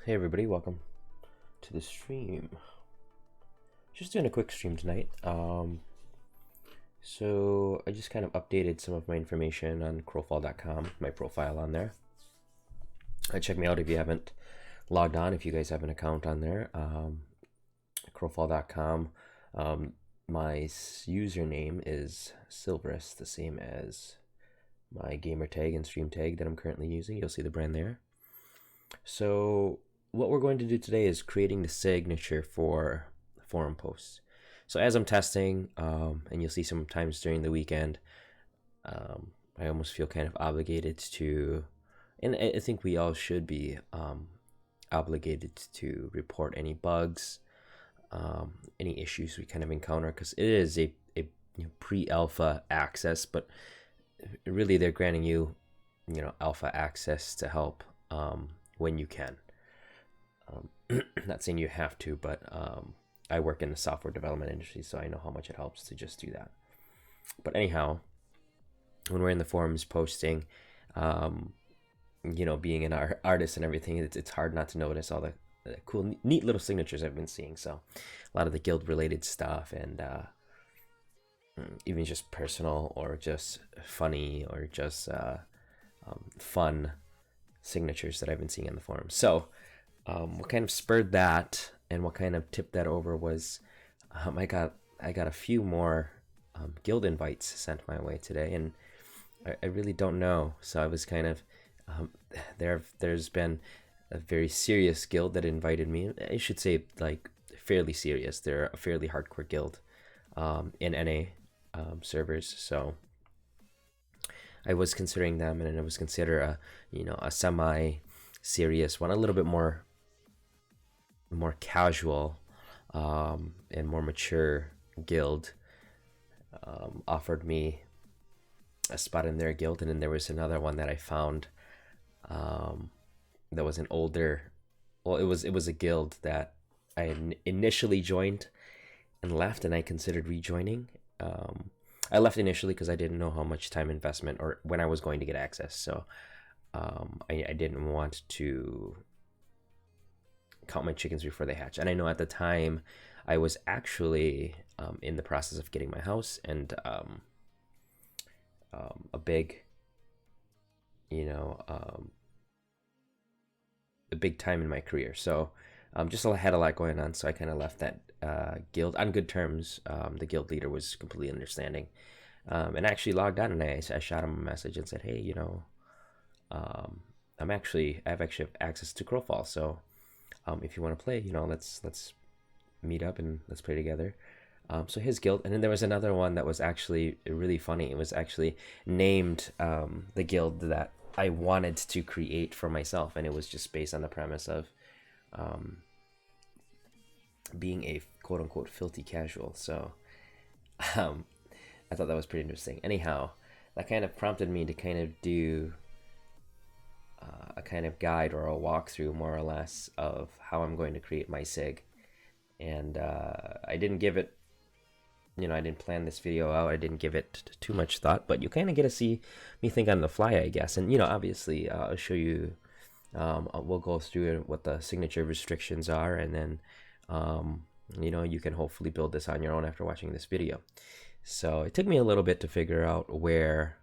Hey everybody, welcome to the stream. Just doing a quick stream tonight. So I just kind of updated some of my information on Crowfall.com, my profile on there. Check me out if you haven't logged on, if you guys have an account on there. Crowfall.com. My username is Xilverous, the same as my gamer tag and stream tag that I'm currently using. You'll see the brand there. So what we're going to do today is creating the signature for forum posts. So as I'm testing, and you'll see sometimes during the weekend, I almost feel kind of obligated to, and I think we all should be obligated to report any bugs, any issues we kind of encounter, because it is a pre-alpha access, but really they're granting you, alpha access to help when you can. Not saying you have to, but I work in the software development industry, so I know how much it helps to just do that. But anyhow, when we're in the forums posting, being an artist and everything, it's hard not to notice all the cool, neat little signatures I've been seeing. So a lot of the guild related stuff, and even just personal or just funny or just fun signatures that I've been seeing in the forum. So what kind of spurred that and what kind of tipped that over was I got a few more guild invites sent my way today, and I really don't know. So I was kind of there's been a very serious guild that invited me. I should say like fairly serious. They're a fairly hardcore guild in NA servers. So I was considering them, and it was considered a semi-serious one, a little bit more casual and more mature guild offered me a spot in their guild. And then there was another one that I found that was an older, well, it was a guild that I initially joined and left, and I considered rejoining. I left initially because I didn't know how much time investment or when I was going to get access. So I didn't want to count my chickens before they hatch. And I know at the time I was actually in the process of getting my house, and a big, a big time in my career. So just had a lot going on. So I kind of left that guild on good terms. The guild leader was completely understanding, and actually logged on, and I shot him a message and said, hey, I have actually access to Crowfall. So if you want to play, let's meet up and let's play together. So his guild, and then there was another one that was actually really funny. It was actually named the guild that I wanted to create for myself, and it was just based on the premise of being a quote-unquote filthy casual. So I thought that was pretty interesting. Anyhow, that kind of prompted me to kind of do a kind of guide or a walkthrough, more or less, of how I'm going to create my sig. And I didn't give it, I didn't plan this video out. I didn't give it too much thought, but you kind of get to see me think on the fly, I guess. And, obviously, I'll show you, we'll go through what the signature restrictions are, and then, you can hopefully build this on your own after watching this video. So it took me a little bit to figure out where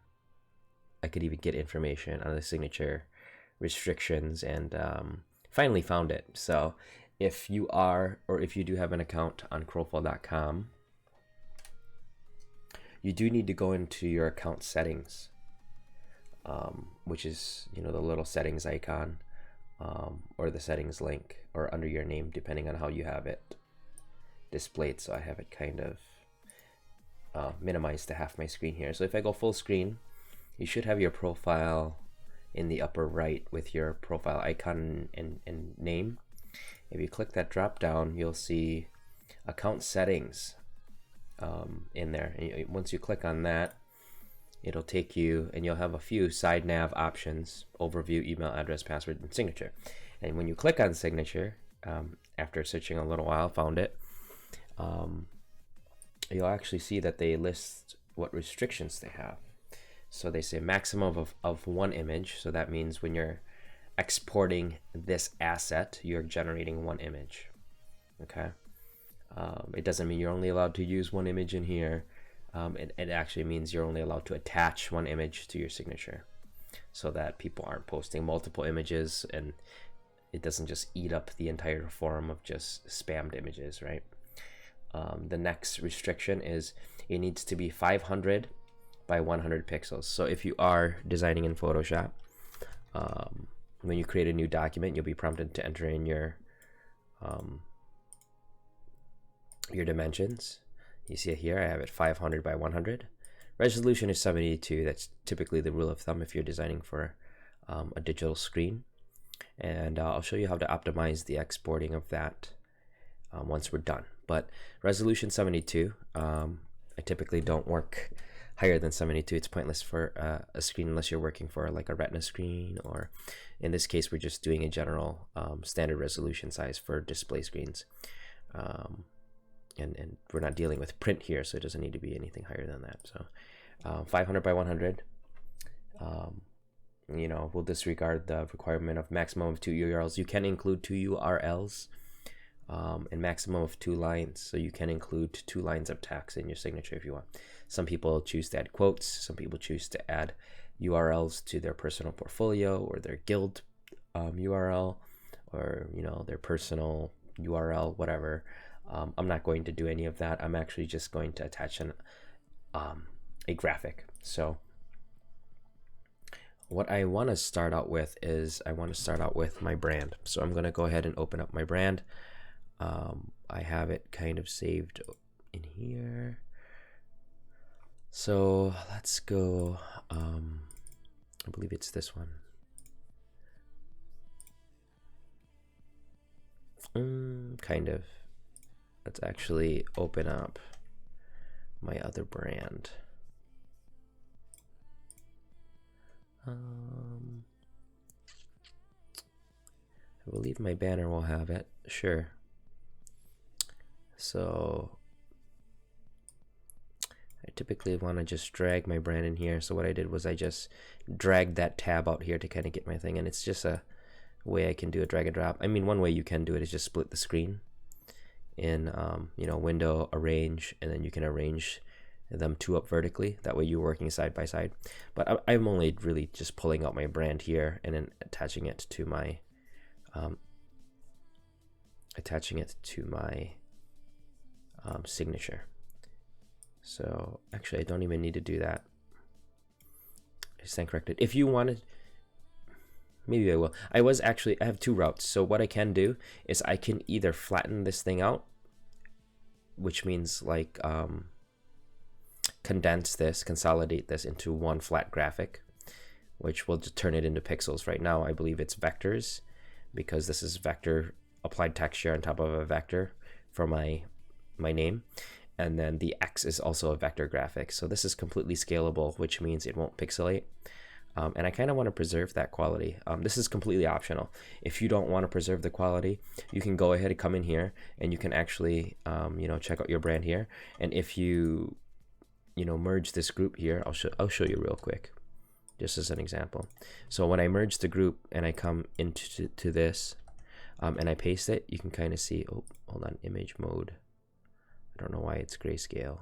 I could even get information on the signature restrictions, and finally found it. So if you are, or if you do have an account on Crowfall.com, you do need to go into your account settings, which is, the little settings icon, or the settings link, or under your name, depending on how you have it displayed. So I have it kind of minimized to half my screen here. So if I go full screen, you should have your profile in the upper right with your profile icon and name. If you click that drop down, you'll see account settings in there. And once you click on that, it'll take you, and you'll have a few side nav options: overview, email address, password, and signature. And when you click on signature, after searching a little while, found it, you'll actually see that they list what restrictions they have. So they say maximum of one image. So that means when you're exporting this asset, you're generating one image. Okay. It doesn't mean you're only allowed to use one image in here. It actually means you're only allowed to attach one image to your signature, so that people aren't posting multiple images and it doesn't just eat up the entire forum of just spammed images, right? The next restriction is it needs to be 500 by 100 pixels. So if you are designing in Photoshop, when you create a new document, you'll be prompted to enter in your dimensions. You see it here, I have it 500 by 100. Resolution is 72. That's typically the rule of thumb if you're designing for a digital screen. And I'll show you how to optimize the exporting of that once we're done. But resolution 72, I typically don't work higher than 72. It's pointless for a screen unless you're working for like a retina screen, or in this case we're just doing a general standard resolution size for display screens. And we're not dealing with print here, so it doesn't need to be anything higher than that. So 500 by 100. We'll disregard the requirement of maximum of 2 URLs. You can include 2 URLs and maximum of 2 lines. So you can include 2 lines of text in your signature if you want. Some people choose to add quotes. Some people choose to add URLs to their personal portfolio or their guild URL, or their personal URL, whatever. I'm not going to do any of that. I'm actually just going to attach a graphic. So what I want to start out with is my brand. So I'm going to go ahead and open up my brand. I have it kind of saved in here. So let's go. I believe it's this one. Kind of. Let's actually open up my other brand. I believe my banner will have it. Sure. So I typically want to just drag my brand in here. So what I did was I just dragged that tab out here to kind of get my thing, and it's just a way I can do a drag and drop. I mean, one way you can do it is just split the screen in window, arrange, and then you can arrange them 2 up vertically. That way you're working side by side. But I'm only really just pulling out my brand here and then attaching it to my signature. So actually I don't even need to do that. I stand corrected. If you wanted, maybe I will. I have 2 routes. So what I can do is I can either flatten this thing out, which means like consolidate this into one flat graphic, which will just turn it into pixels. Right now I believe it's vectors, because this is vector applied texture on top of a vector for my name, and then the X is also a vector graphic. So this is completely scalable, which means it won't pixelate. And I kind of want to preserve that quality. This is completely optional. If you don't want to preserve the quality, you can go ahead and come in here and you can actually, check out your brand here. And if you, merge this group here, I'll show you real quick, just as an example. So when I merge the group and I come into this, and I paste it, you can kind of see. Oh, hold on, image mode. I don't know why it's grayscale.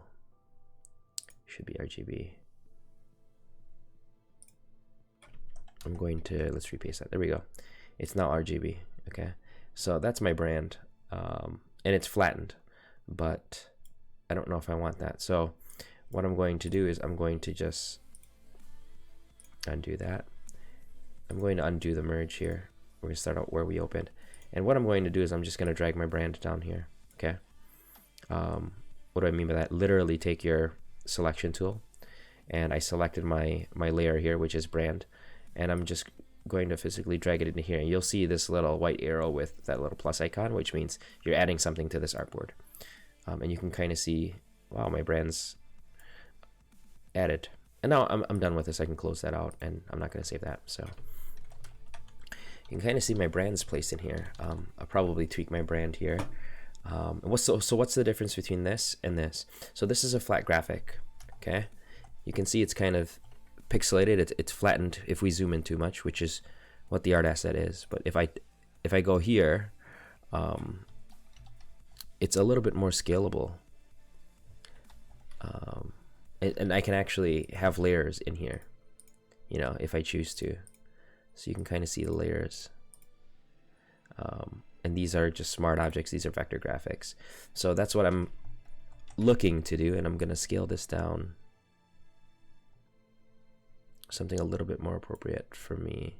It should be RGB. Let's repaste that. There we go. It's now RGB. Okay, so that's my brand, and it's flattened, but I don't know if I want that. So what I'm going to do is I'm going to just undo that. I'm going to undo the merge here. We're gonna start out where we opened, and what I'm going to do is I'm just going to drag my brand down here. Okay. What do I mean by that? Literally take your selection tool, and I selected my layer here, which is brand. And I'm just going to physically drag it into here, and you'll see this little white arrow with that little plus icon, which means you're adding something to this artboard. And you can kind of see, wow, my brand's added. And now I'm done with this. I can close that out, and I'm not going to save that. So you can kind of see my brand's placed in here. I'll probably tweak my brand here. What's the difference between this and this? So this is a flat graphic. Okay, you can see it's kind of pixelated. It's flattened if we zoom in too much, which is what the art asset is. But if I go here, it's a little bit more scalable. And I can actually have layers in here, you know, if I choose to. So you can kind of see the layers. And these are just smart objects. These are vector graphics. So that's what I'm looking to do. And I'm going to scale this down. Something a little bit more appropriate for me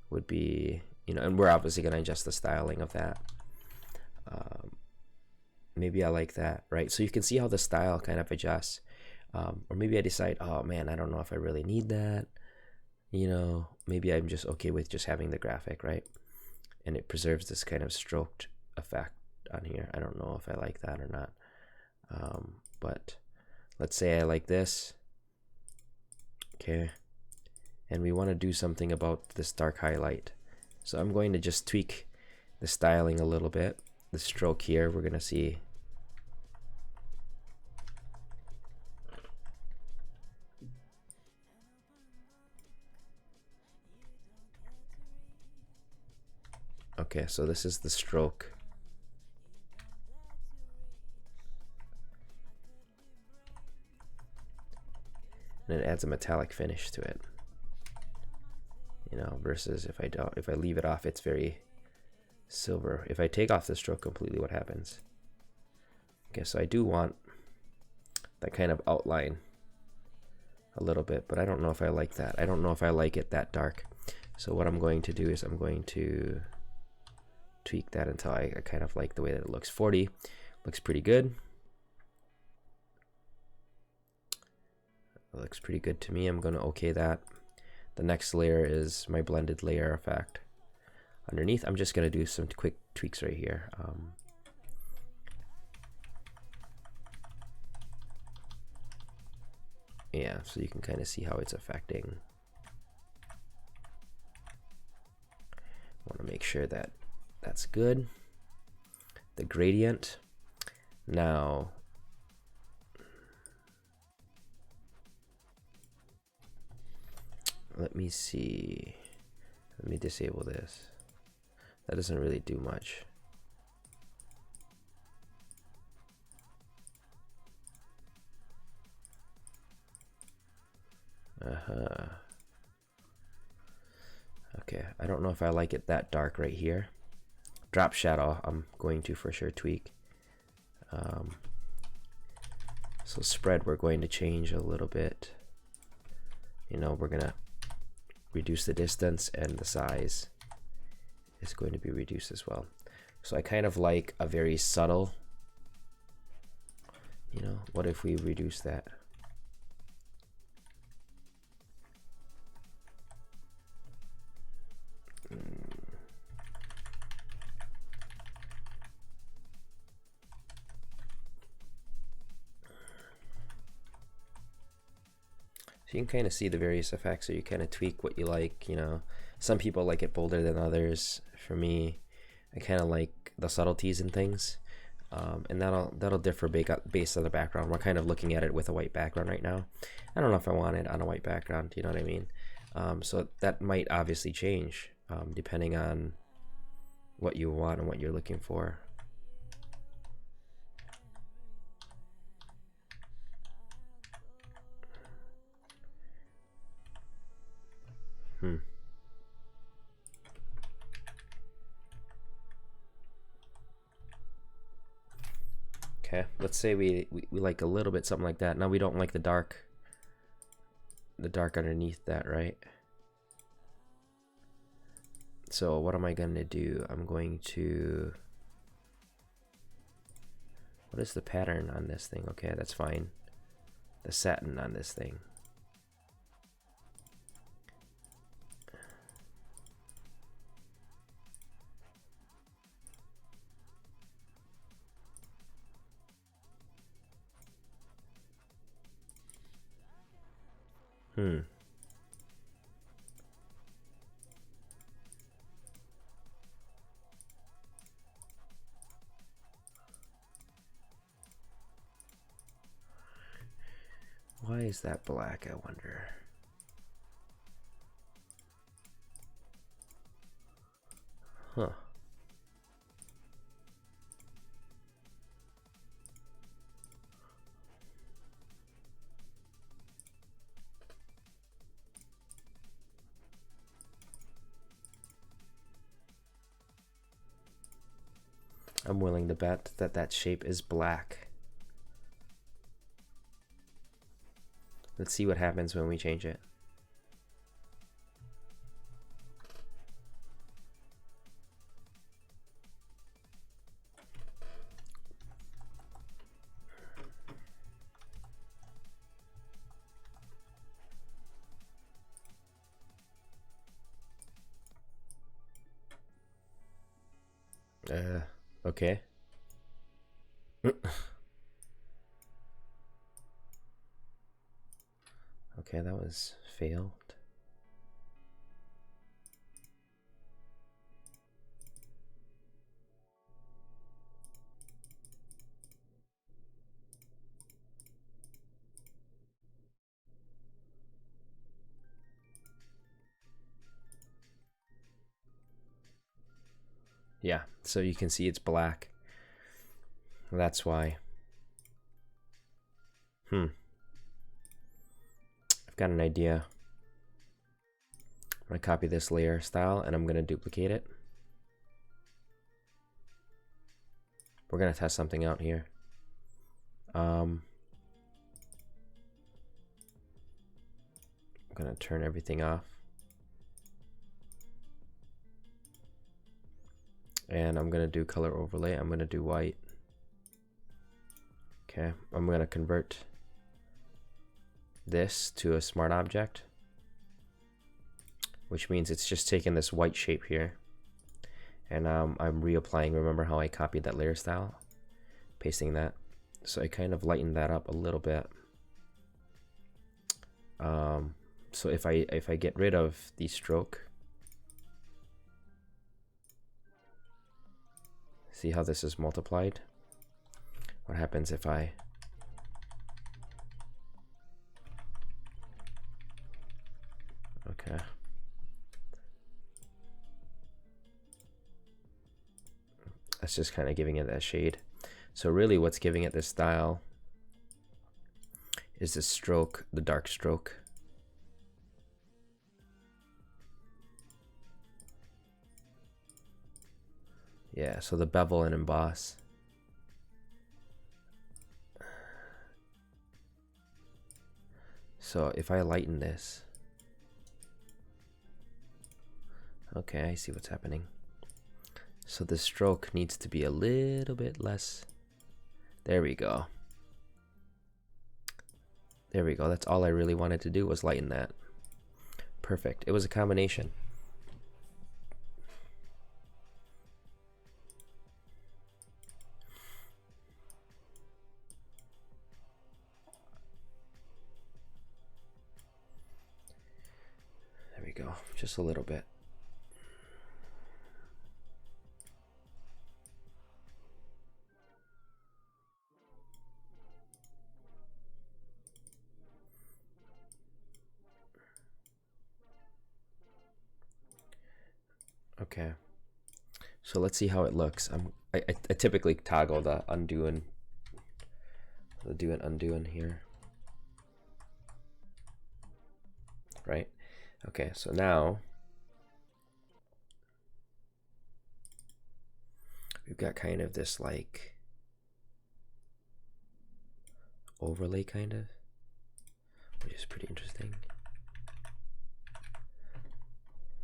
would be, you know, and we're obviously going to adjust the styling of that. Maybe I like that, right? So you can see how the style kind of adjusts. Or maybe I decide, oh man, I don't know if I really need that. You know, maybe I'm just okay with just having the graphic, right? And it preserves this kind of stroked effect on here. I don't know if I like that or not. But let's say I like this. Okay. And we want to do something about this dark highlight. So I'm going to just tweak the styling a little bit. The stroke here, we're going to see. Okay, so this is the stroke. And it adds a metallic finish to it. You know, versus if I leave it off, it's very silver. If I take off the stroke completely, what happens? Okay, so I do want that kind of outline a little bit, but I don't know if I like that. I don't know if I like it that dark. So what I'm going to do is I'm going to tweak that until I kind of like the way that it looks. 40 looks pretty good. It looks pretty good to me. I'm going to okay that. The next layer is my blended layer effect. Underneath, I'm just going to do some quick tweaks right here. Yeah, so you can kind of see how it's affecting. I want to make sure that that's good. The gradient. Now, let me see. Let me disable this. That doesn't really do much. Okay, I don't know if I like it that dark right here. Drop shadow, I'm going to for sure tweak. So spread, we're going to change a little bit. You know, we're gonna reduce the distance, and the size is going to be reduced as well. So I kind of like a very subtle, you know, what if we reduce that? So you can kind of see the various effects, so you kind of tweak what you like, you know. Some people like it bolder than others. For me, I kind of like the subtleties and things. And that'll differ based on the background. We're kind of looking at it with a white background right now. I don't know if I want it on a white background, you know what I mean? So that might obviously change depending on what you want and what you're looking for. Okay, let's say we like a little bit something like that. Now we don't like the dark underneath that, right? So what am I going to do? I'm going to, what is the pattern on this thing? Okay, that's fine. The satin on this thing. Why is that black, I wonder? Huh. I'm willing to bet that that shape is black. Let's see what happens when we change it. Okay. Okay, that was failed. Yeah, so you can see it's black. That's why. I've got an idea. I'm gonna copy this layer style and I'm gonna duplicate it. We're gonna test something out here. I'm gonna turn everything off. And I'm gonna do color overlay. I'm gonna do white. Okay, I'm gonna convert this to a smart object, which means it's just taking this white shape here. And I'm reapplying. Remember how I copied that layer style? Pasting that. So I kind of lightened that up a little bit. So if I get rid of the stroke, see how this is multiplied? What happens if I okay. That's just kind of giving it that shade. So really what's giving it this style is the stroke, the dark stroke. Yeah, so the bevel and emboss. So if I lighten this, okay, I see what's happening. So the stroke needs to be a little bit less. There we go. There we go. That's all I really wanted to do was lighten that. Perfect. It was a combination. There we go. Just a little bit. Okay. So let's see how it looks. I typically toggle the undo and the do and undo in here. Right? Okay, so now we've got kind of this like overlay kind of, which is pretty interesting.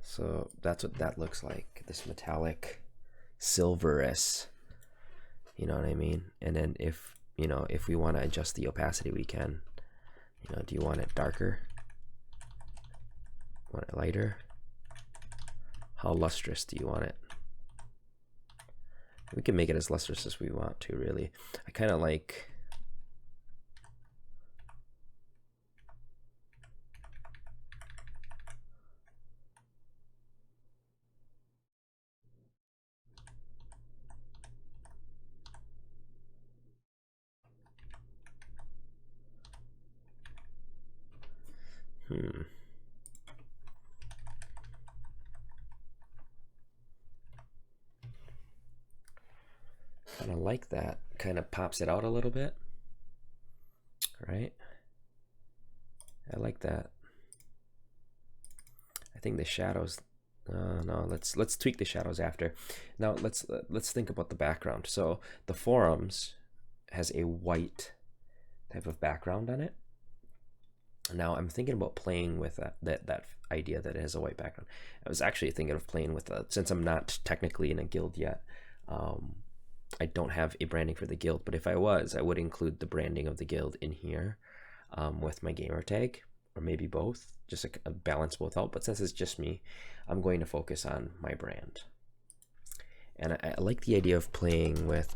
So that's what that looks like, this metallic Xilverous, you know what I mean? And then if, you know, if we want to adjust the opacity, we can. You know, do you want it darker? Want it lighter? How lustrous do you want it? We can make it as lustrous as we want to, really. I kind of like kind of like that. Kind of pops it out a little bit, right? I like that. I think the shadows. No, let's tweak the shadows after. Now let's think about the background. So the forums has a white type of background on it. Now I'm thinking about playing with that idea that it has a white background. I was actually thinking of playing with since I'm not technically in a guild yet. I don't have a branding for the guild, but if I was, I would include the branding of the guild in here with my gamer tag, or maybe both, just a balance both out. But since it's just me, I'm going to focus on my brand. And I like the idea of playing with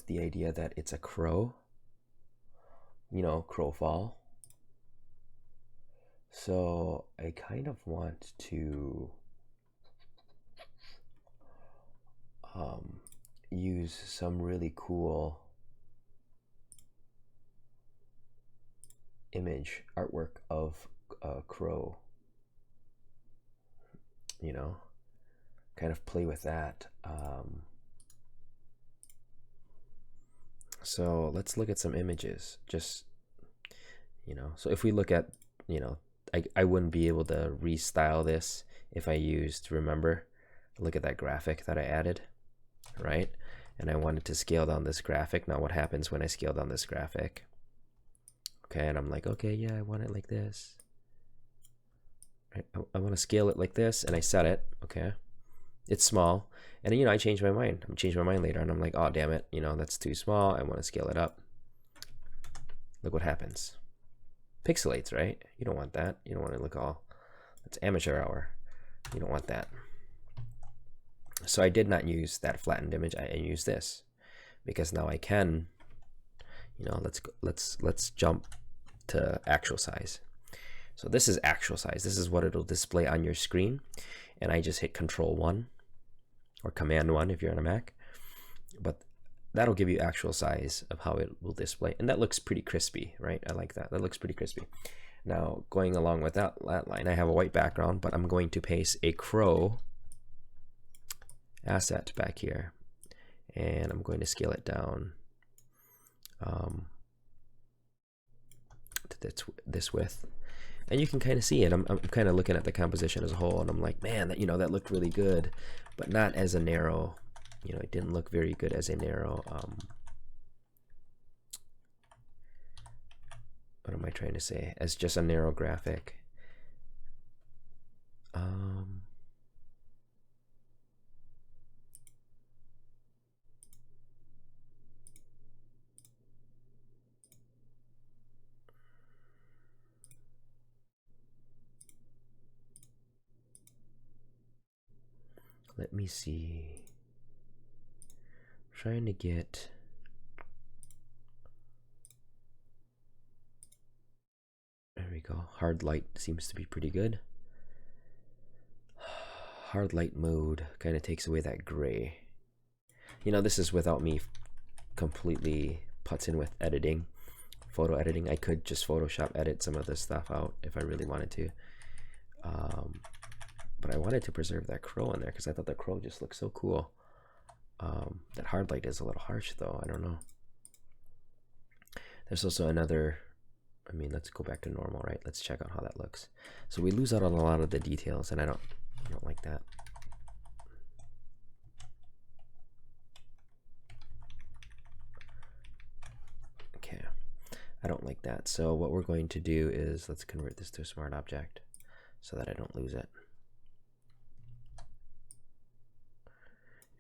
the idea that it's a crow, you know, Crowfall. So I kind of want to use some really cool image artwork of a crow, you know, kind of play with that. So let's look at some images, just, you know, so if we look at, you know, I wouldn't be able to restyle this if I used, remember, look at that graphic that I added, right? And I wanted to scale down this graphic. Now what happens when I scale down this graphic? Okay, and I'm like, okay, yeah, I want it like this. Right? I want to scale it like this, and I set it, okay? It's small, and you know, I changed my mind. I changed my mind later, and I'm like, oh, damn it, you know, that's too small. I want to scale it up. Look what happens. Pixelates, right? You don't want that. You don't want to look all, it's amateur hour. You don't want that. So I did not use that flattened image. I used this because now I can, you know, let's jump to actual size. So this is actual size. This is what it'll display on your screen. And I just hit Control-1 or Command-1 if you're on a Mac. But that'll give you actual size of how it will display. And that looks pretty crispy, right? I like that. That looks pretty crispy. Now, going along with that line, I have a white background, but I'm going to paste a crow asset back here. And I'm going to scale it down to this width. And you can kind of see it. I'm kind of looking at the composition as a whole, and I'm like, man, that, you know, that looked really good, but not as a narrow, you know, it didn't look very good as a narrow, what am I trying to say? As just a narrow graphic. Let me see. I'm trying to get. There we go. Hard light seems to be pretty good. Hard light mode kind of takes away that gray. You know, this is without me completely putzing with editing, photo editing. I could just Photoshop edit some of this stuff out if I really wanted to. But I wanted to preserve that crow in there because I thought the crow just looked so cool. That hard light is a little harsh though. I don't know. There's also another, I mean, let's go back to normal, right? Let's check out how that looks. So we lose out on a lot of the details, and I don't like that. Okay, I don't like that. So what we're going to do is let's convert this to a smart object so that I don't lose it.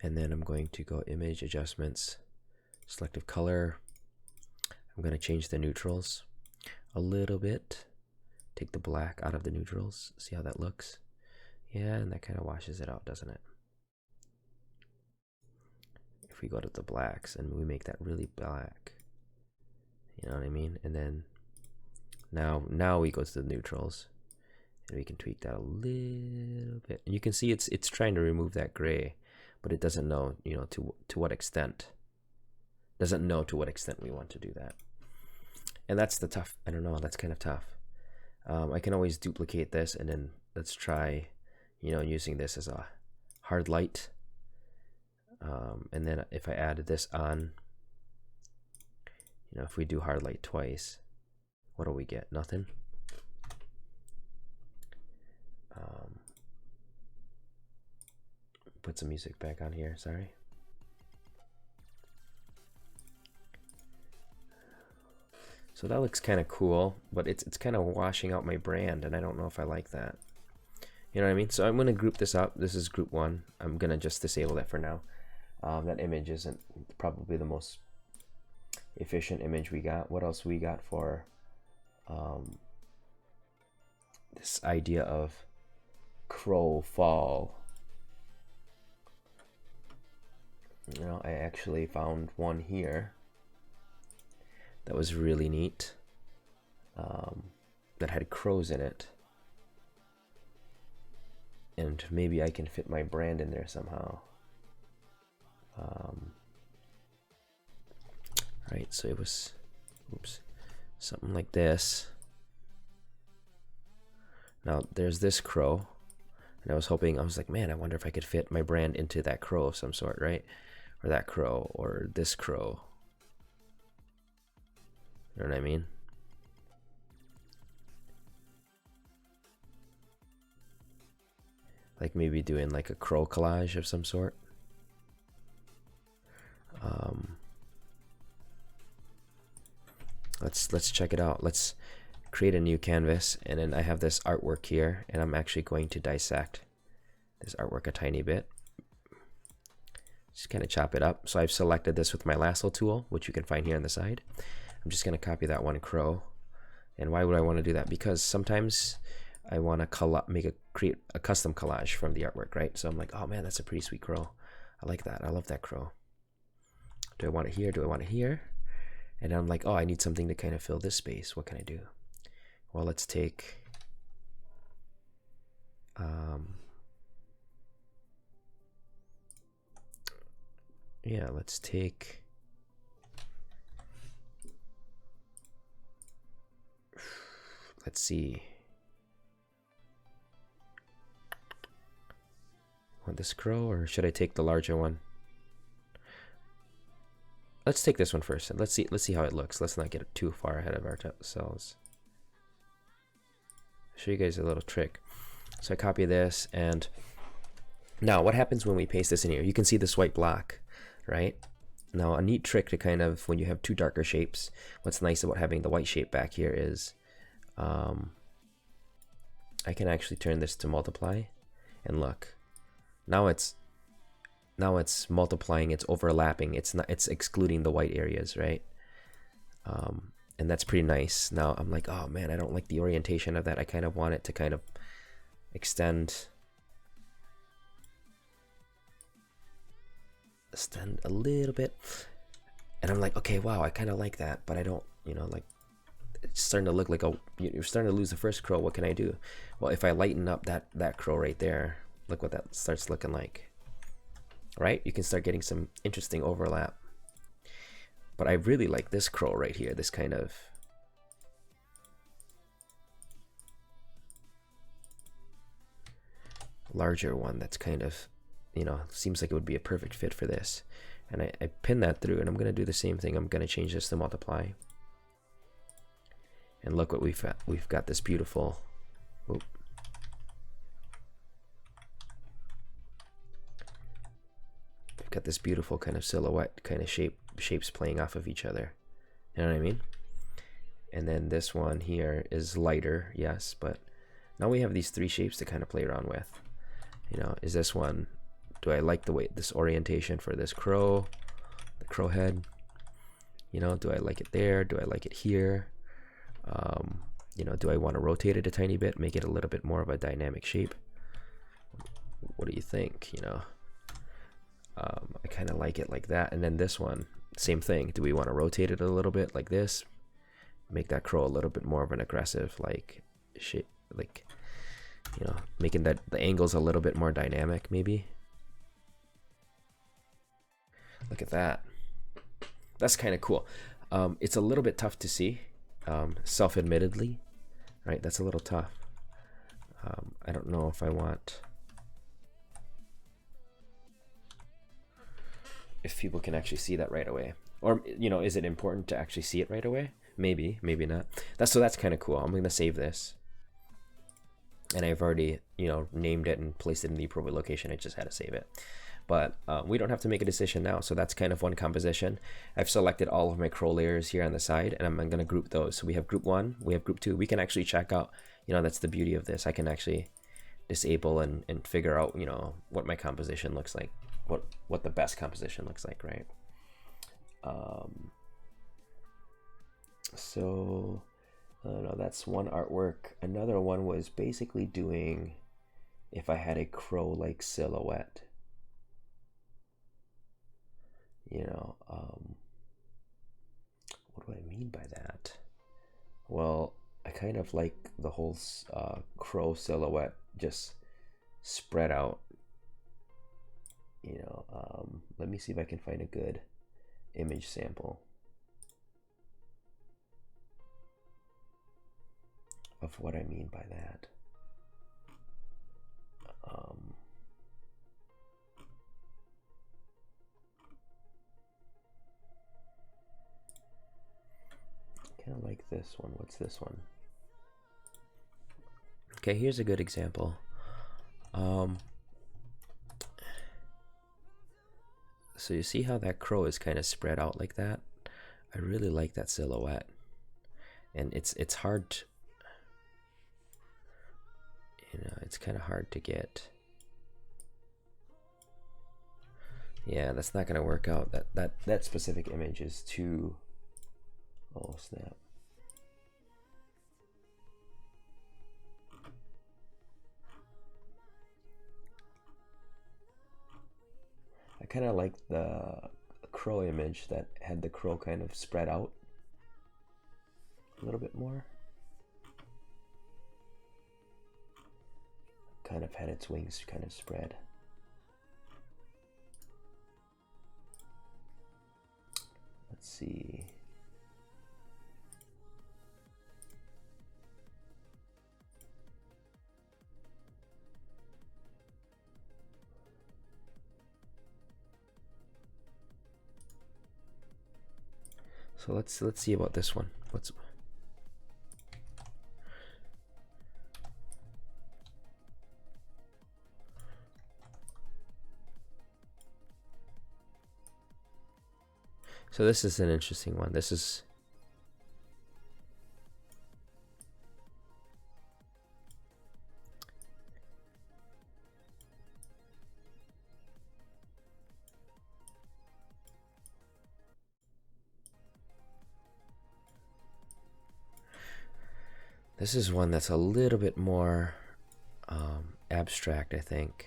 And then I'm going to go image adjustments, selective color. I'm going to change the neutrals a little bit. Take the black out of the neutrals. See how that looks? Yeah, and that kind of washes it out, doesn't it? If we go to the blacks and we make that really black, you know what I mean? And then now we go to the neutrals, and we can tweak that a little bit. And you can see it's trying to remove that gray, but it doesn't know, you know, to what extent. Doesn't know to what extent we want to do that. And that's the tough, I don't know, that's kind of tough. I can always duplicate this, and then let's try, you know, using this as a hard light. And then if I added this on, if we do hard light twice, what do we get? Nothing. Put some music back on here, sorry. So that looks kind of cool, but it's kind of washing out my brand, and I don't know if I like that. You know what I mean? So I'm going to group this up. This is group 1. I'm going to just disable that for now. That image isn't probably the most efficient image we got. What else we got for this idea of Crowfall? I actually found one here that was really neat, that had crows in it, and maybe I can fit my brand in there somehow. Right, so it was, something like this. Now there's this crow, and I was like, man, I wonder if I could fit my brand into that crow of some sort, right? Or that crow, or this crow. You know what I mean? Like maybe doing like a crow collage of some sort. Let's check it out. Let's create a new canvas, and then I have this artwork here, and I'm actually going to dissect this artwork a tiny bit. Just kind of chop it up. So I've selected this with my lasso tool, which you can find here on the side. I'm just going to copy that one crow. And why would I want to do that? Because sometimes I want to create a custom collage from the artwork, right? So I'm like, oh man, that's a pretty sweet crow. I like that. I love that crow. Do I want it here? Do I want it here? And I'm like, oh, I need something to kind of fill this space. What can I do? Well, let's take let's take let's see. Want this crow, or should I take the larger one? Let's take this one first, and let's see how it looks. Let's not get too far ahead of ourselves. I'll show you guys a little trick. So I copy this, and now what happens when we paste this in here? You can see this white block, right? Now a neat trick to kind of, when you have two darker shapes, what's nice about having the white shape back here is I can actually turn this to multiply, and look, now it's multiplying, it's overlapping, it's excluding the white areas, right? And that's pretty nice. Now I'm like, oh man, I don't like the orientation of that. I kind of want it to kind of extend a little bit. And I'm like, okay, wow, I kind of like that, but I don't, like, it's starting to look like you're starting to lose the first crow. What can I do? Well, if I lighten up that crow right there, look what that starts looking like. Right? You can start getting some interesting overlap. But I really like this crow right here, this kind of larger one that's kind of, seems like it would be a perfect fit for this. And I pin that through, and I'm going to do the same thing. I'm going to change this to multiply. And look what we've got. We've got this beautiful, whoop. We've got this beautiful kind of silhouette kind of shapes playing off of each other. You know what I mean? And then this one here is lighter, yes, but now we have these three shapes to kind of play around with. Is this one, do I like the way this orientation for this crow, the crow head? Do I like it there? Do I like it here? Do I want to rotate it a tiny bit, make it a little bit more of a dynamic shape? What do you think? I kind of like it like that. And then this one, same thing. Do we want to rotate it a little bit like this? Make that crow a little bit more of an aggressive like shape, like, making that the angles a little bit more dynamic maybe. Look at that. That's kind of cool. It's a little bit tough to see, self-admittedly, right? That's a little tough. I don't know if I want if people can actually see that right away. Or, you know, is it important to actually see it right away? Maybe, maybe not. That's kind of cool. I'm going to save this. And I've already, you know, named it and placed it in the appropriate location. I just had to save it. But we don't have to make a decision now. So that's kind of one composition. I've selected all of my crow layers here on the side, and I'm going to group those. So we have group 1, we have group 2. We can actually check out, you know, that's the beauty of this. I can actually disable and figure out, you know, what my composition looks like, what the best composition looks like, right? So no, that's one artwork. Another one was basically doing if I had a crow-like silhouette. You know, what do I mean by that? Well, I kind of like the whole crow silhouette just spread out. You know, let me see if I can find a good image sample of what I mean by that. Kind of like this one. What's this one? Okay, here's a good example. So you see how that crow is kind of spread out like that? I really like that silhouette. And it's hard to, you know, it's kind of hard to get. Yeah, that's not gonna work out. That specific image is too, oh snap. I kind of like the crow image that had the crow kind of spread out a little bit more. Kind of had its wings kind of spread. Let's see. So let's see about this one. So this is an interesting one. This is one that's a little bit more abstract, I think.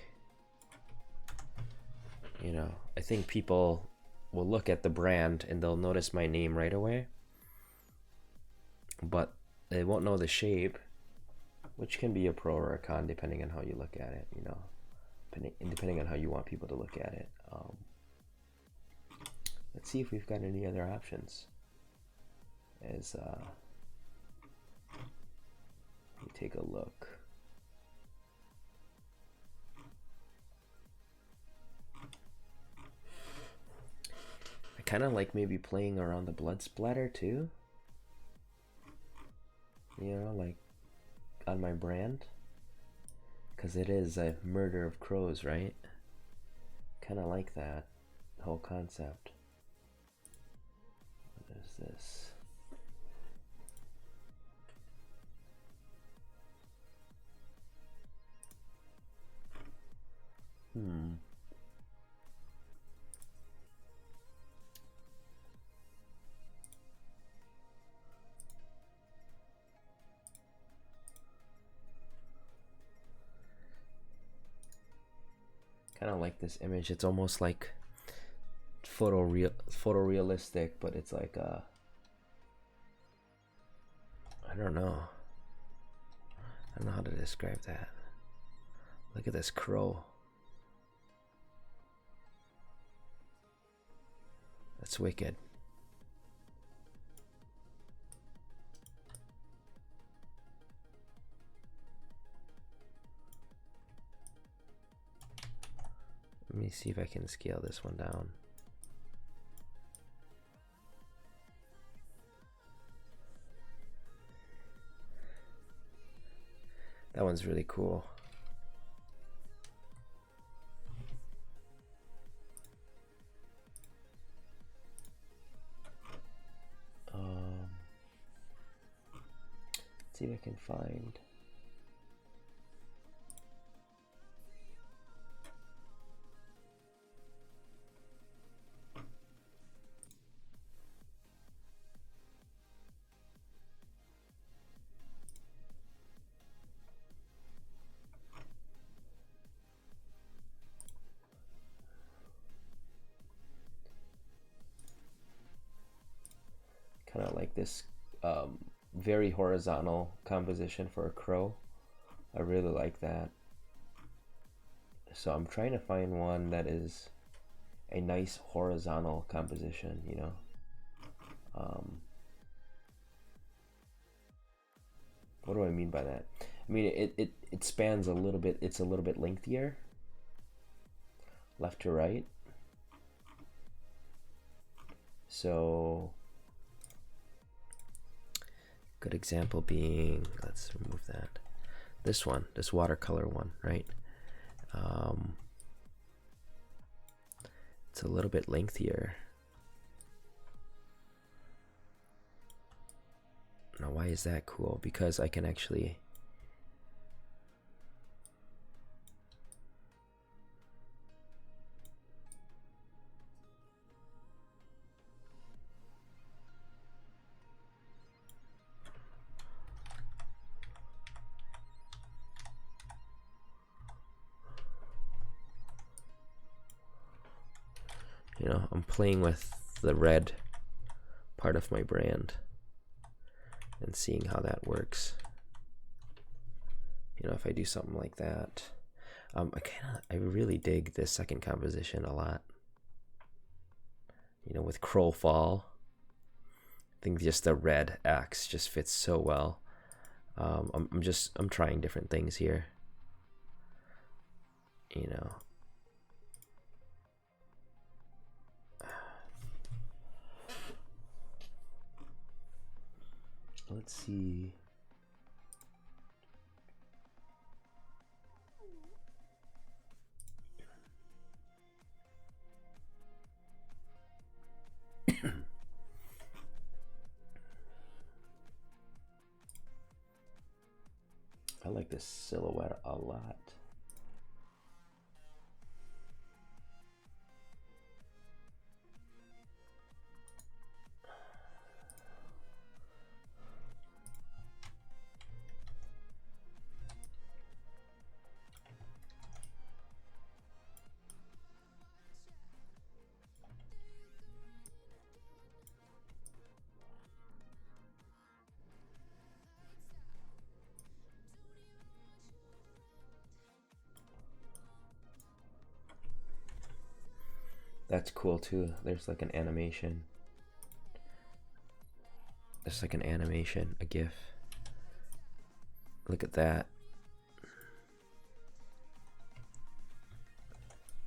You know, I think people will look at the brand and they'll notice my name right away, but they won't know the shape, which can be a pro or a con depending on how you look at it, you know, depending on how you want people to look at it. Let's see if we've got any other options. As let me take a look. I kind of like maybe playing around the blood splatter too. You know, like on my brand, because it is a murder of crows, right? Kind of like that whole concept. What is this? Kind of like this image. It's almost like photorealistic, but it's like I don't know. I don't know how to describe that. Look at this crow. That's wicked. Let me see if I can scale this one down. That one's really cool. Let's see if I can find. Kind of like this very horizontal composition for a crow. I really like that. So I'm trying to find one that is a nice horizontal composition, you know. What do I mean by that? I mean it spans a little bit. It's a little bit lengthier, left to right. So good example being, let's remove that. This one, this watercolor one, right? It's a little bit lengthier. Now, why is that cool? Because I can actually you know, I'm playing with the red part of my brand and seeing how that works. You know, if I do something like that, I really dig this second composition a lot. You know, with Crowfall, I think just the red X just fits so well. I'm trying different things here. You know. Let's see. I like this silhouette a lot. That's cool too. There's like an animation. There's like an animation, a GIF. Look at that.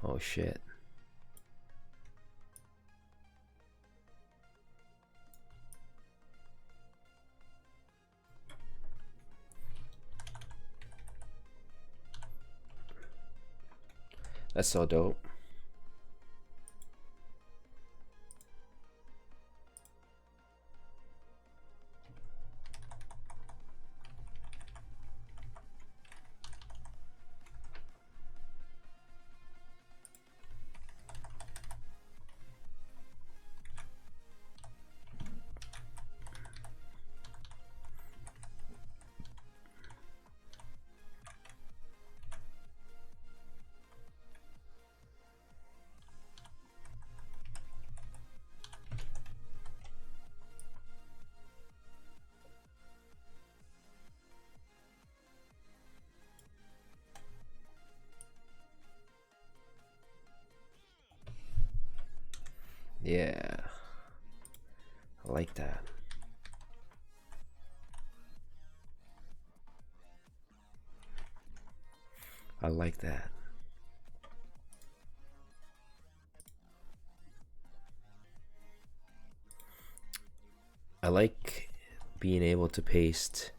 Oh shit. That's so dope. Yeah, I like that. I like that. I like being able to paste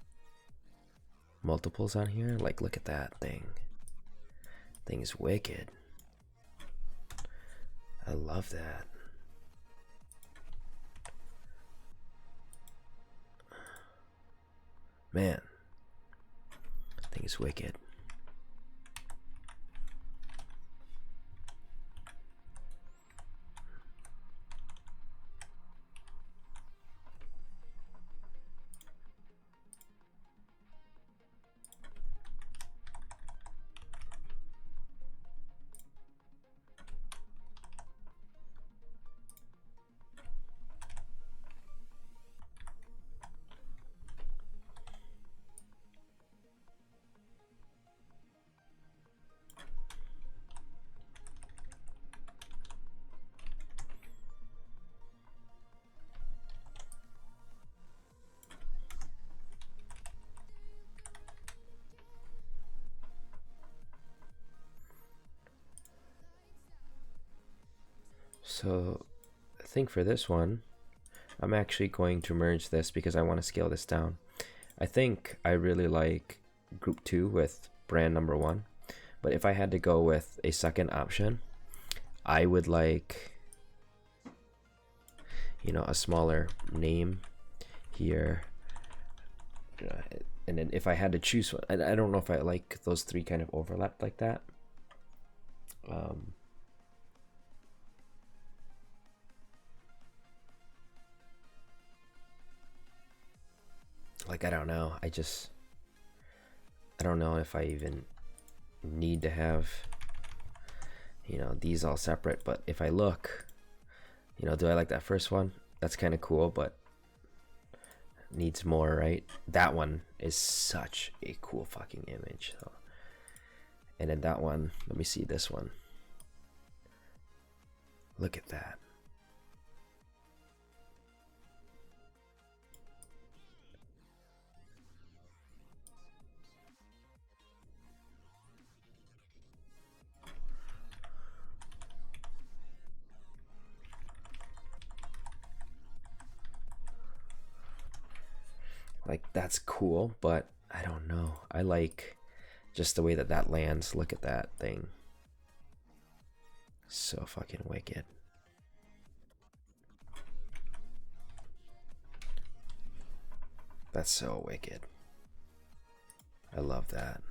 multiples on here. Like, look at that thing. Thing's wicked. I love that. Man, thing is wicked. So I think for this one, I'm actually going to merge this because I want to scale this down. I think I really like group 2 with brand number 1, but if I had to go with a second option, I would like, you know, a smaller name here. And then if I had to choose one, I don't know if I like those 3 kind of overlapped like that. Like, I don't know. I don't know if I even need to have, you know, these all separate. But if I look, you know, do I like that first one? That's kind of cool, but needs more, right? That one is such a cool fucking image. So. And then that one, let me see this one. Look at that. Like, that's cool, but I don't know. I like just the way that that lands. Look at that thing. So fucking wicked. That's so wicked. I love that.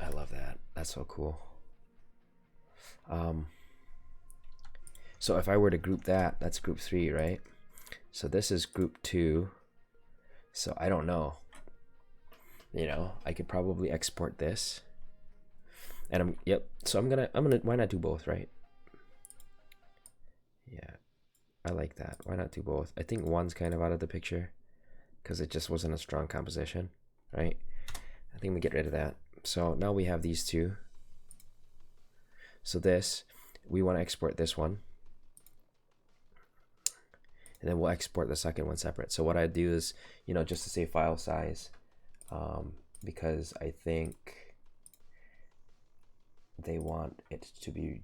I love that. That's so cool. So if I were to group that, that's group 3, right? So this is group 2. So I don't know. You know, I could probably export this. And so I'm gonna, why not do both, right? Yeah, I like that. Why not do both? I think one's kind of out of the picture because it just wasn't a strong composition, right? I think we get rid of that. So now we have these 2. So this, we want to export this one. And then we'll export the second one separate. So what I do is, you know, just to say file size, because I think they want it to be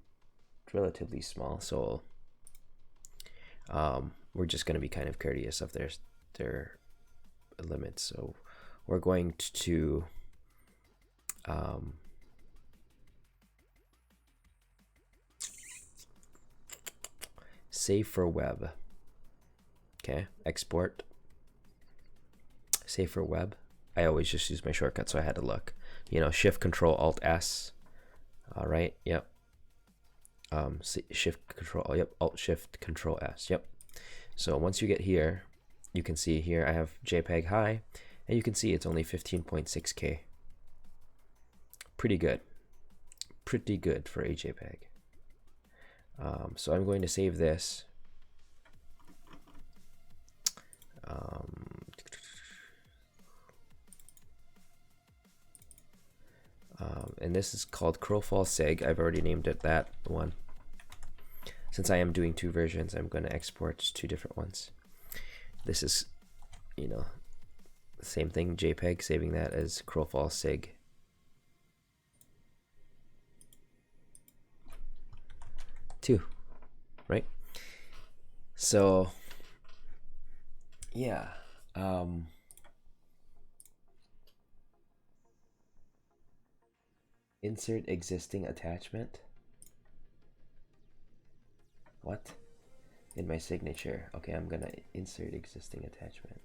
relatively small. So we're just going to be kind of courteous of their limits. So we're going to save for web. Okay, export, save for web. I always just use my shortcut, so I had to look. You know, Shift Control Alt S. All right, yep. Shift Control, yep. Alt Shift Control S, yep. So once you get here, you can see here I have JPEG high, and you can see it's only 15.6K. Pretty good for a JPEG. So I'm going to save this. And this is called Crowfall Sig. I've already named it that one. Since I am doing 2 versions, I'm going to export 2 different ones. This is, you know, the same thing, JPEG, saving that as Crowfall Sig. right? So yeah, insert existing attachment. What? In my signature. Okay, I'm gonna insert existing attachment.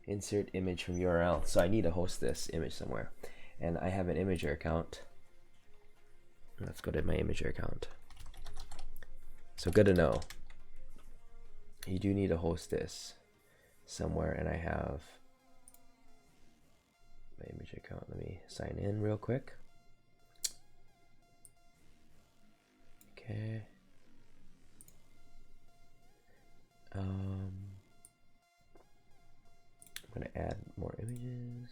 Insert image from URL. So I need to host this image somewhere, and I have an Imager account. Let's go to my Imager account. So good to know. You do need to host this somewhere, and I have my Imager account. Let me sign in real quick. Okay. I'm gonna add more images.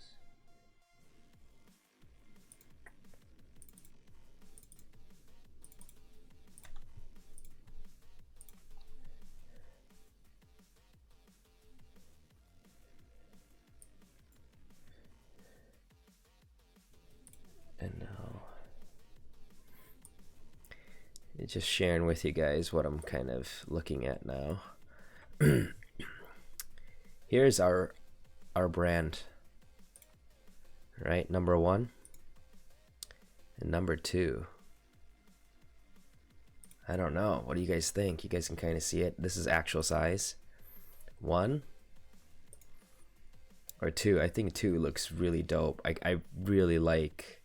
And now, just sharing with you guys what I'm kind of looking at now. Here's our brand, right? Number 1 and number 2. I don't know. What do you guys think? You guys can kind of see it. This is actual size. 1 or 2. I think 2 looks really dope. I really like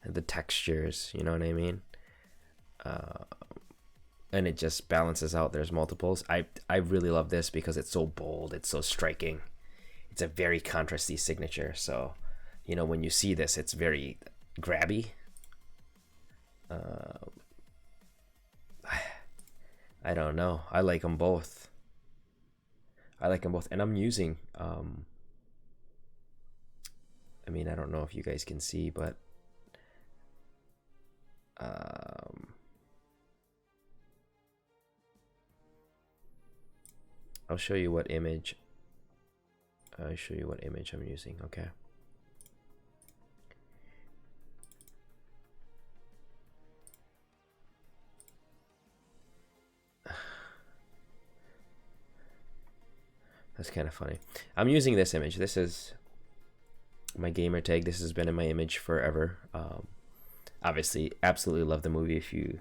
the textures, you know what I mean? And it just balances out. There's multiples. I really love this because it's so bold. It's so striking. It's a very contrasty signature. So, you know, when you see this, it's very grabby. I don't know. I like them both. And I'm using, I mean, I don't know if you guys can see, but I'll show you what image. I'm using. Okay. That's kind of funny. I'm using this image. This is my gamer tag. This has been in my image forever. Obviously, absolutely love the movie. If you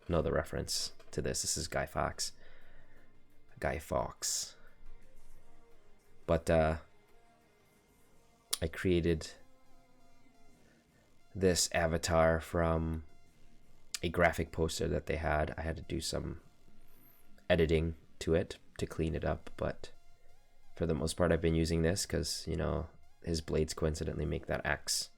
know the reference to this, this is Guy Fawkes. But I created this avatar from a graphic poster that they had. I had to do some editing to it to clean it up, but for the most part, I've been using this because, you know, his blades coincidentally make that X.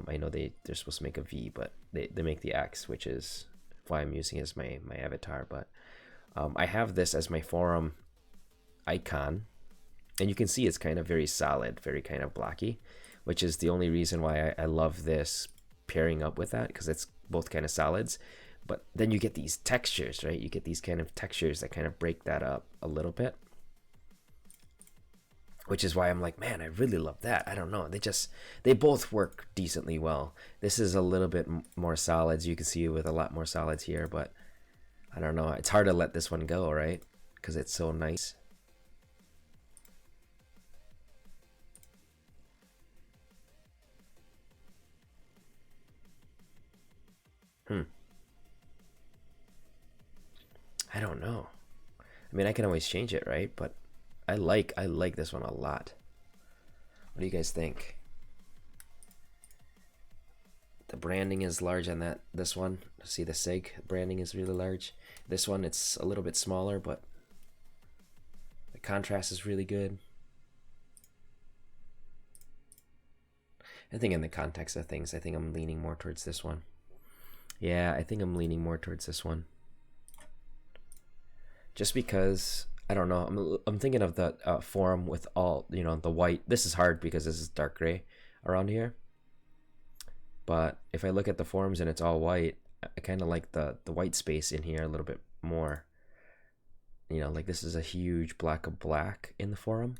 I know they're supposed to make a V, but they make the X, which is why I'm using it as my avatar. But I have this as my forum icon, and you can see it's kind of very solid, very kind of blocky, which is the only reason why I love this pairing up with that, because it's both kind of solids. But then you get these textures, right? You get these kind of textures that kind of break that up a little bit, which is why I'm like, man, I really love that. I don't know. They both work decently well. This is a little bit more solids. You can see with a lot more solids here, but I don't know. It's hard to let this one go, right? Because it's so nice. I don't know. I mean, I can always change it, right? But I like this one a lot. What do you guys think? The branding is large on this one. See, the SIG branding is really large. This one, it's a little bit smaller, but the contrast is really good. I think in the context of things, I think I'm leaning more towards this one. Yeah, I think I'm leaning more towards this one. Just because, I don't know, I'm thinking of the forum with all, you know, the white. This is hard because this is dark gray around here. But if I look at the forums and it's all white, I kind of like the white space in here a little bit more. You know, like this is a huge block of black in the forum,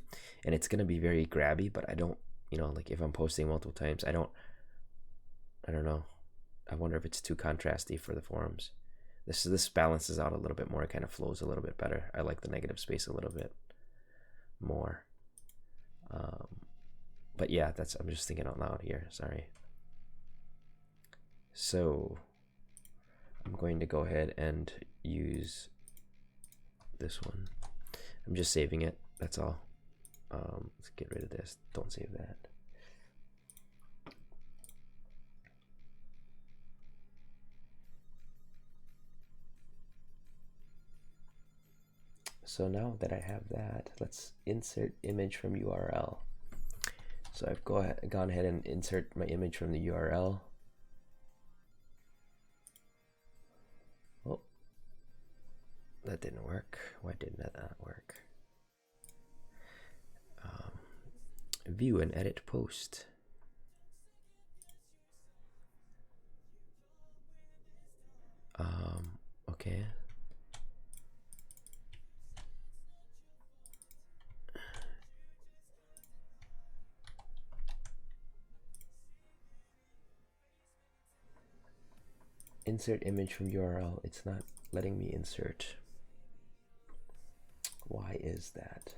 and it's going to be very grabby, but I don't, you know, like if I'm posting multiple times, I don't know. I wonder if it's too contrasty for the forums. This balances out a little bit more. It kind of flows a little bit better. I like the negative space a little bit more. But yeah, I'm just thinking out loud here. Sorry. So I'm going to go ahead and use this one. I'm just saving it. That's all. Let's get rid of this. Don't save that. So now that I have that, let's insert image from URL. So I've gone ahead and insert my image from the URL. Oh, that didn't work. Why didn't that not work? View and edit post. Okay. Insert image from URL. It's not letting me insert. Why is that?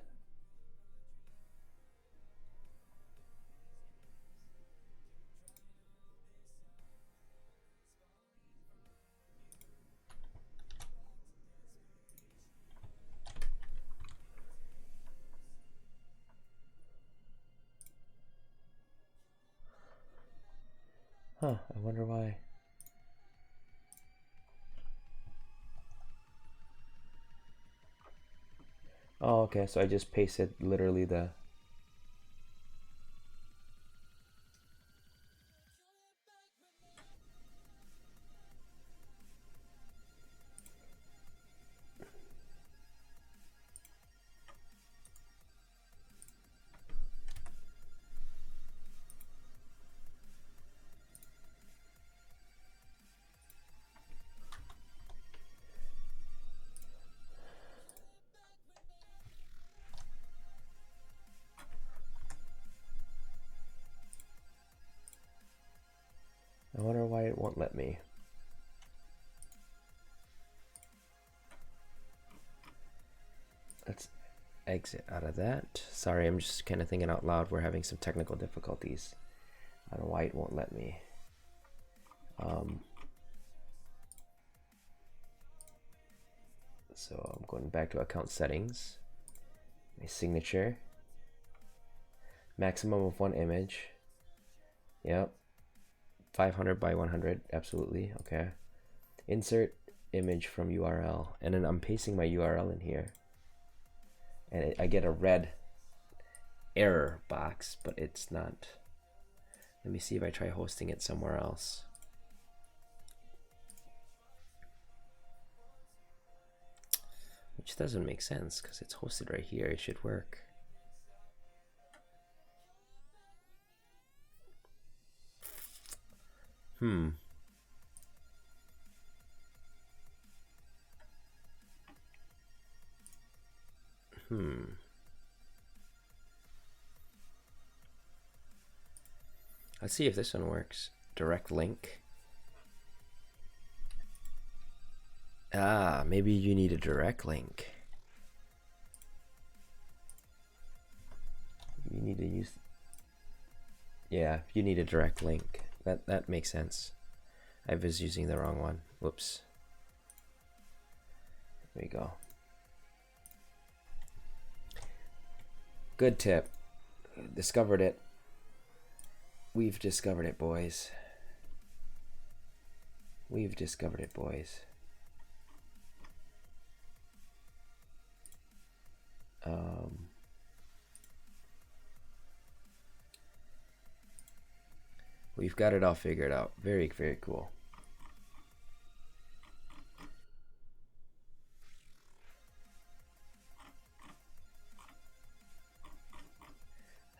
Huh, I wonder why. Oh, okay, so I just pasted literally the... I wonder why it won't let me. Let's exit out of that. Sorry, I'm just kind of thinking out loud. We're having some technical difficulties. I don't know why it won't let me. So I'm going back to account settings. My signature. Maximum of 1 image. Yep. 500 by 100. Absolutely. Okay. Insert image from URL. And then I'm pasting my URL in here. And I get a red error box, but it's not. Let me see if I try hosting it somewhere else. Which doesn't make sense because it's hosted right here. It should work. Let's see if this one works. Direct link. Ah, maybe you need a direct link. You need to use... Yeah, you need a direct link. That makes sense. I was using the wrong one. Whoops. There we go. Good tip. Discovered it. We've discovered it, boys. We've discovered it, boys. We've got it all figured out. Very, very cool.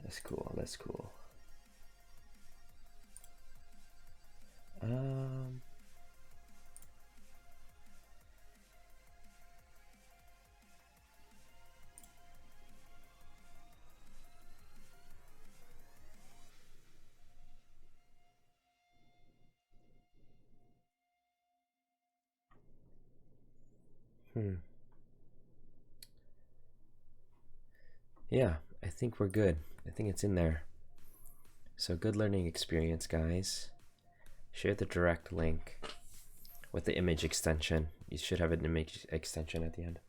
That's cool. That's cool. Yeah, I think we're good. I think it's in there. So good learning experience, guys. Share the direct link with the image extension. You should have an image extension at the end.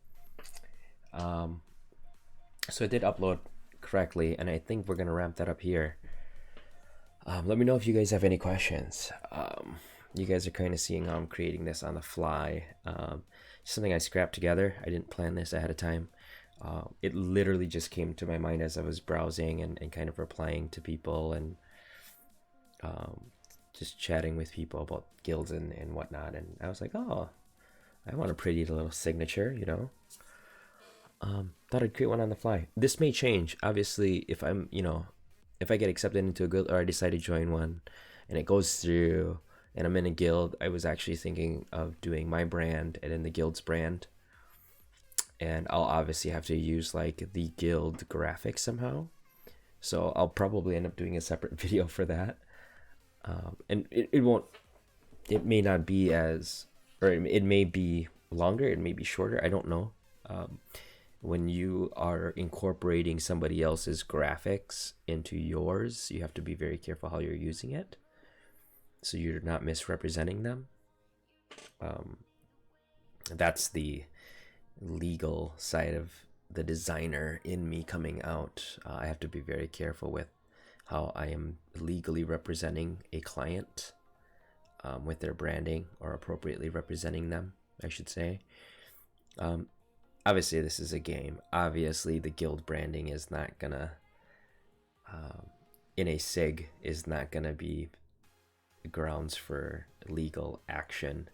So I did upload correctly, and I think we're gonna ramp that up here. Let me know if you guys have any questions. You guys are kind of seeing how I'm creating this on the fly. Something I scrapped together. I didn't plan this ahead of time. It literally just came to my mind as I was browsing and kind of replying to people and just chatting with people about guilds and whatnot. And I was like, oh, I want a pretty little signature, you know. Thought I'd create one on the fly. This may change, obviously, if I'm, you know, if I get accepted into a guild or I decide to join one and it goes through and I'm in a guild. I was actually thinking of doing my brand and then the guild's brand, and I'll obviously have to use like the guild graphics somehow, so I'll probably end up doing a separate video for that. And it may not be as, or it may be longer, it may be shorter, I don't know. When you are incorporating somebody else's graphics into yours, you have to be very careful how you're using it, so you're not misrepresenting them. That's the legal side of the designer in me coming out. I have to be very careful with how I am legally representing a client with their branding, or appropriately representing them, I should say. Obviously, this is a game. Obviously, the guild branding is not gonna, in a SIG, is not gonna be grounds for legal action.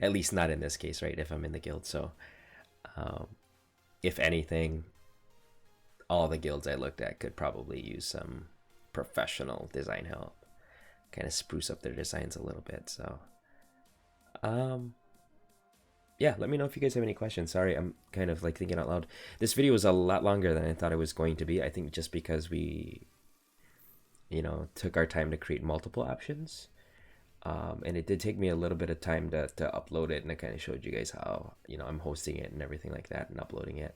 At least not in this case, right? If I'm in the guild. So, if anything, all the guilds I looked at could probably use some professional design help, kind of spruce up their designs a little bit. So, yeah, let me know if you guys have any questions. Sorry, I'm kind of like thinking out loud. This video was a lot longer than I thought it was going to be. I think just because we, you know, took our time to create multiple options. And it did take me a little bit of time to upload it, and I kind of showed you guys how, you know, I'm hosting it and everything like that and uploading it.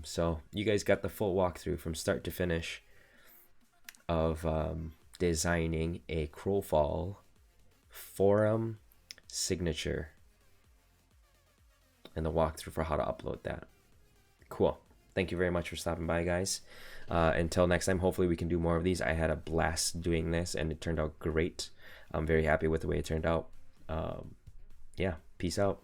So you guys got the full walkthrough from start to finish of designing a Crowfall forum signature and the walkthrough for how to upload that. Cool. Thank you very much for stopping by, guys. Until next time, hopefully we can do more of these. I had a blast doing this and it turned out great. I'm very happy with the way it turned out. Yeah, peace out.